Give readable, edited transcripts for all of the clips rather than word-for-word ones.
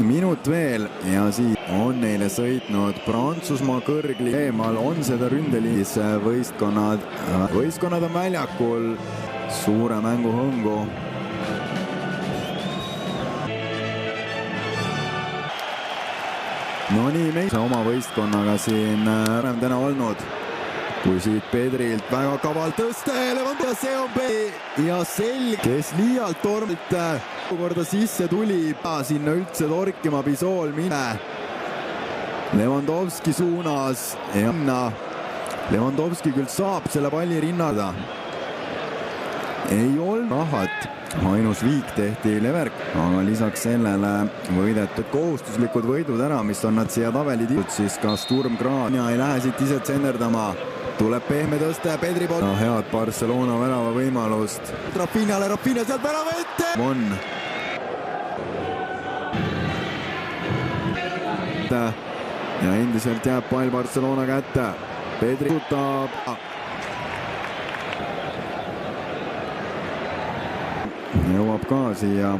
minut veel ja siis on neile sõitnud Prantsusmaa kõrgliiga eemal, on seda ründeliis, võistkonnad on väljakul, suure mängu hõngu. No nii, meil oma võistkonnaga siin täna olnud, kui siit Pedrilt väga kaval tõste, ja see on ja selge, kes liialt tormilt korda sisse tuli, sinna üldse torkima Pisool mine Lewandowski suunas ja Lewandowski küll saab selle palli rinnada, ei olnud rahat, ainus viik tehti Leverk, aga lisaks sellele võidetud kohustuslikud võidud ära, mis on nad siia tabeli tiinud, siis ka Sturm Graz ja ei lähe siit ise tsenderdama, tuleb pehme tõste Pedri poolt, head Barcelona värava võimalust Rafinhale, Rafinha sealt värava ette on ja endiselt jääb pall Barcelona kätte, Pedri kutab jõuab ka siia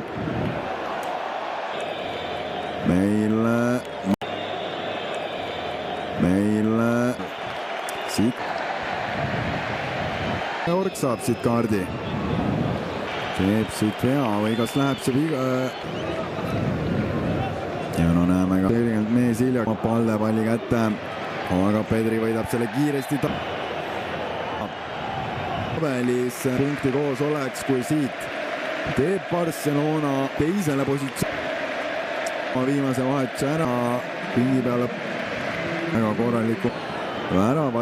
meil siit Ork saab siit kaardi, teeb siit vea või kas läheb see viga ja no näeme ka selgelt mees hilja Palle palli kätte, aga Pedri võidab selle kiiresti tabelis punkti koos oleks, kui siit teeb Barcelona teisele positsiooni viimase vahetuse ära pingi peale väga korraliku väravat.